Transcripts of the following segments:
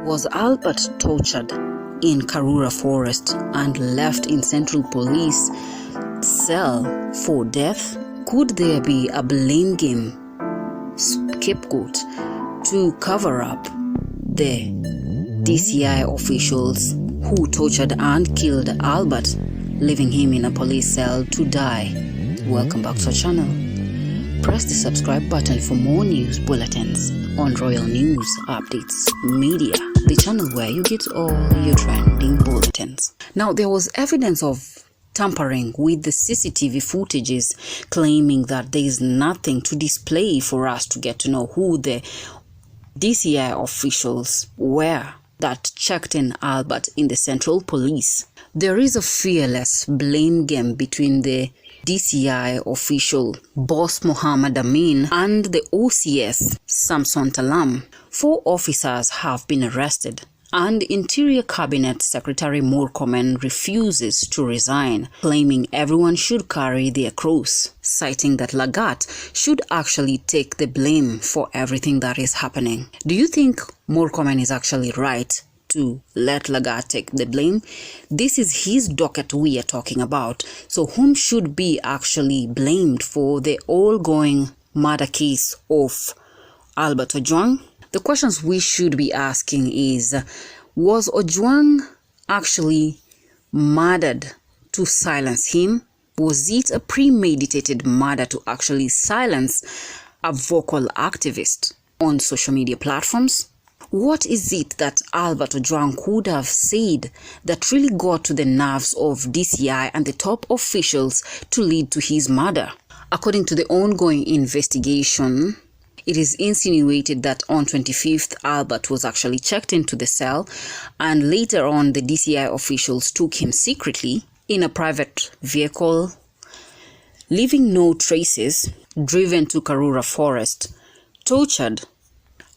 Was Albert tortured in Karura forest and left in Central Police cell for death? Could there be a blame game scapegoat to cover up the DCI officials who tortured and killed Albert, leaving him in a police cell to die? Welcome back to our channel. Press the subscribe button for more news bulletins on Royal News Updates Media, the channel where you get all your trending bulletins. Now, there was evidence of tampering with the CCTV footages, claiming that there is nothing to display for us to get to know who the DCI officials were that checked in Albert in the Central Police. There is a fearless blame game between the DCI official boss Mohammed Amin and the OCS Samson Talam. 4 officers have been arrested, and Interior Cabinet Secretary Murkomen refuses to resign, claiming everyone should carry their cross, citing that Lagat should actually take the blame for everything that is happening. Do you think Murkomen is actually right to let Lagat take the blame? This is his docket we are talking about. So whom should be actually blamed for the all-going murder case of Albert Ojwang? The questions we should be asking is, was Ojwang actually murdered to silence him? Was it a premeditated murder to actually silence a vocal activist on social media platforms? What is it that Albert Ojwan could have said that really got to the nerves of DCI and the top officials to lead to his murder? According to the ongoing investigation, it is insinuated that on 25th, Albert was actually checked into the cell, and later on the DCI officials took him secretly in a private vehicle, leaving no traces, driven to Karura forest, tortured,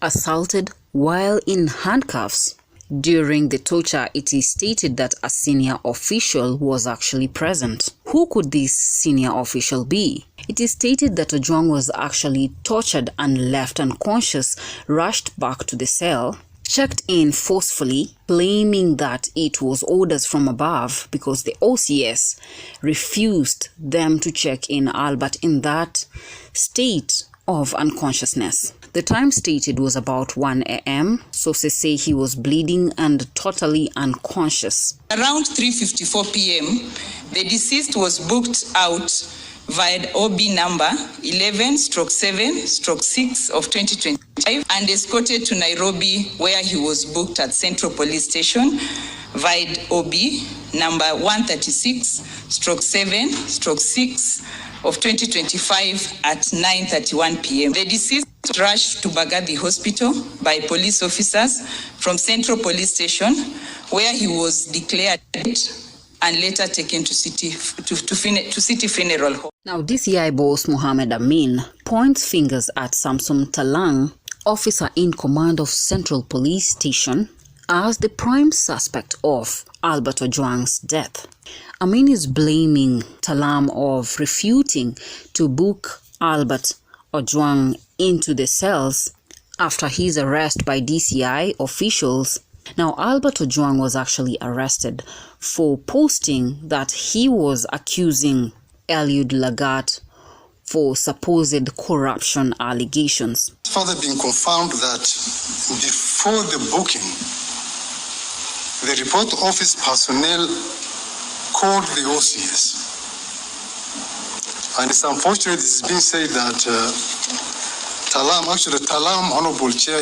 assaulted while in handcuffs. During the torture, it is stated that a senior official was actually present. Who could this senior official be? It is stated that Ojwang was actually tortured and left unconscious, rushed back to the cell, checked in forcefully, claiming that it was orders from above because the OCS refused them to check in Albert in that state of unconsciousness. The time stated was about 1 a.m. Sources say he was bleeding and totally unconscious. Around 3:54 p.m., the deceased was booked out via OB number 11/7/6 of 2025 and escorted to Nairobi, where he was booked at Central Police Station via OB number 136/7/6 of 2025 at 9:31 p.m. The deceased was rushed to Bagabi Hospital by police officers from Central Police Station, where he was declared dead and later taken to City Funeral Home. Now, DCI boss Mohammed Amin points fingers at Samson Talang, officer in command of Central Police Station, as the prime suspect of Albert Ojwang's death. Amin is blaming Talam of refusing to book Albert Ojwang into the cells after his arrest by DCI officials. Now, Albert Ojwang was actually arrested for posting that he was accusing Eliud Lagat for supposed corruption allegations. It's further been confirmed that before the booking, the report office personnel called the OCS. And it's unfortunate it's been said that Talam, Honorable Chair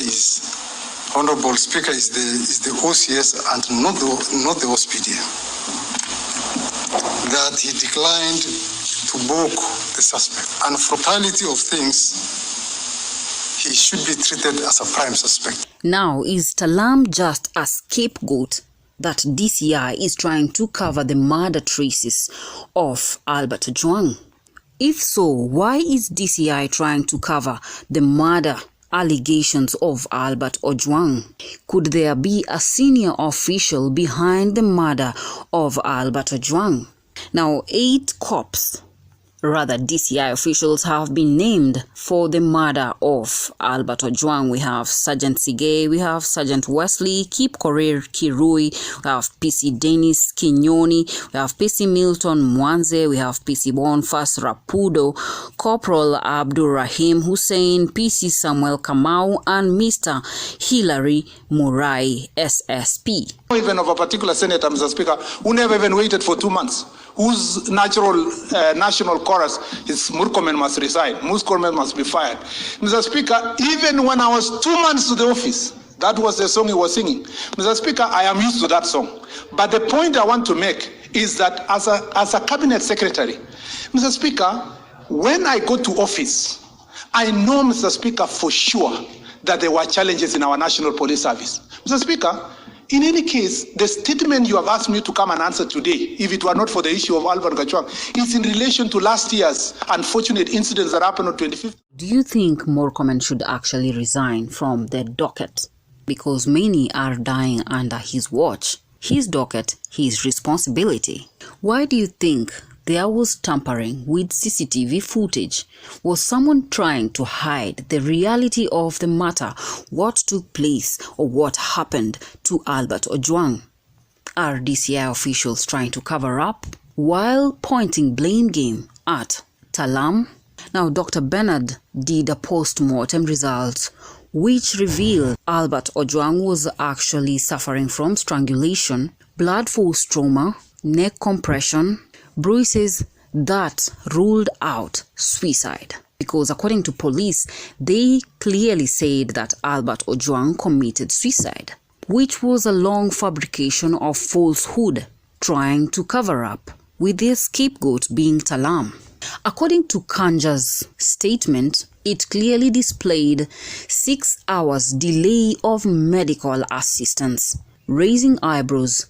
Honorable Speaker is the OCS and not the OSPD. That he declined to book the suspect. And for totality of things, he should be treated as a prime suspect. Now, is Talam just a scapegoat that DCI is trying to cover the murder traces of Albert Ojwang? If so, why is DCI trying to cover the murder allegations of Albert Ojwang? Could there be a senior official behind the murder of Albert Ojwang? Now, 8 cops rather DCI officials have been named for the murder of Albert Ojwan. We have Sergeant Sige, we have Sergeant Wesley, Kip Korir Kirui, we have PC Dennis Kinyoni, we have PC Milton Mwanze, we have PC Bonfas Rapudo, Corporal Abdul Rahim Hussein, PC Samuel Kamau, and Mr. Hilary Murai, SSP. Even of a particular senator, Mr. Speaker, who never even waited for 2 months, whose natural national chorus is Murkomen must resign, Murkomen must be fired. Mr. Speaker, even when I was 2 months to the office, that was the song he was singing. Mr. Speaker, I am used to that song. But the point I want to make is that as a cabinet secretary, Mr. Speaker, when I go to office, I know, Mr. Speaker, for sure that there were challenges in our national police service. Mr. Speaker, in any case, the statement you have asked me to come and answer today, if it were not for the issue of Albert Ojwan, is in relation to last year's unfortunate incidents that happened on 25th. Do you think Murkomen should actually resign from the docket? Because many are dying under his watch. His docket, his responsibility. Why do you think there was tampering with CCTV footage? Was someone trying to hide the reality of the matter, what took place or what happened to Albert Ojwan? Are DCI officials trying to cover up while pointing blame game at Talam? Now, Dr. Bernard did a post-mortem result which revealed Albert Ojwan was actually suffering from strangulation, blood force trauma, neck compression, bruises that ruled out suicide. Because according to police, they clearly said that Albert Ojwan committed suicide, which was a long fabrication of falsehood, trying to cover up, with their scapegoat being Talam. According to Kanja's statement, it clearly displayed 6 hours delay of medical assistance, raising eyebrows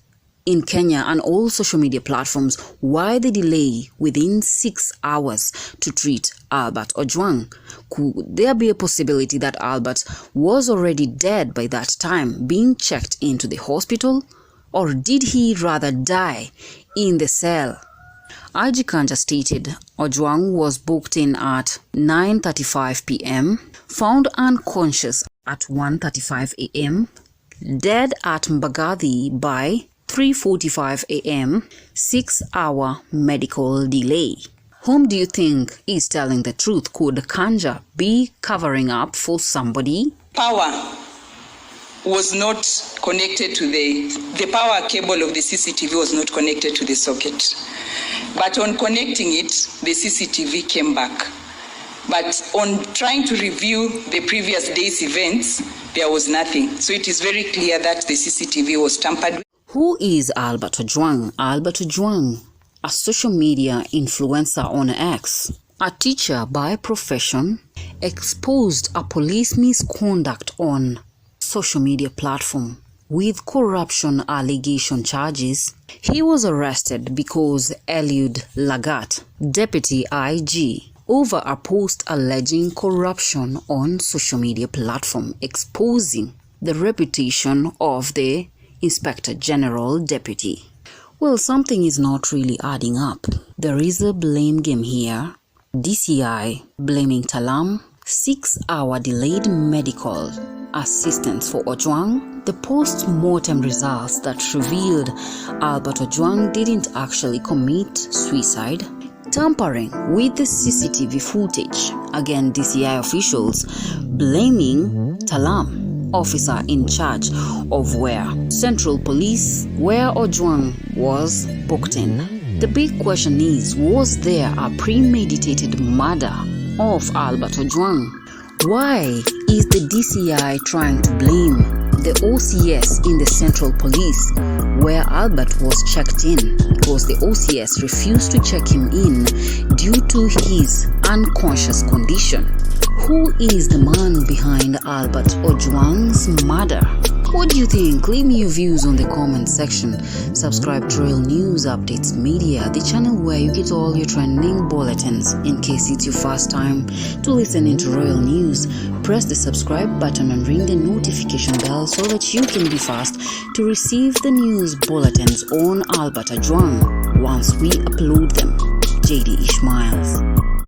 in Kenya and all social media platforms. Why the delay within 6 hours to treat Albert Ojwan? Could there be a possibility that Albert was already dead by that time, being checked into the hospital? Or did he rather die in the cell? IG Kanja stated Ojwang was booked in at 9:35 p.m., found unconscious at 1:35 a.m., dead at Mbagathi by 3:45 a.m., 6-hour medical delay. Whom do you think is telling the truth? Could Kanja be covering up for somebody? Power was not connected to the power cable of the CCTV was not connected to the socket. But on connecting it, the CCTV came back. But on trying to review the previous day's events, there was nothing. So it is very clear that the CCTV was tampered with. Who is Albert Ojwan? Albert Ojwan, a social media influencer on X, a teacher by profession, exposed a police misconduct on social media platform with corruption allegation charges. He was arrested because Eliud Lagat, deputy IG, over a post alleging corruption on social media platform, exposing the reputation of the Inspector General deputy. Well, something is not really adding up. There is a blame game here. DCI blaming Talam, 6-hour delayed medical assistance for Ojwang, the post-mortem results that revealed Albert Ojwang didn't actually commit suicide, tampering with the CCTV footage. Again, DCI officials blaming Talam, officer in charge of where Central Police, where Ojwang was booked in. The big question is, was there a premeditated murder of Albert Ojwang? Why is the DCI trying to blame the OCS in the Central Police where Albert was checked in? Because the OCS refused to check him in due to his unconscious condition. Who is the man behind Albert Ojwang's murder? What do you think? Leave me your views on the comment section. Subscribe to Royal News Updates Media, the channel where you get all your trending bulletins. In case it's your first time to listen into Royal News, press the subscribe button and ring the notification bell so that you can be fast to receive the news bulletins on Albert Ojwang once we upload them. JD Ishmaels.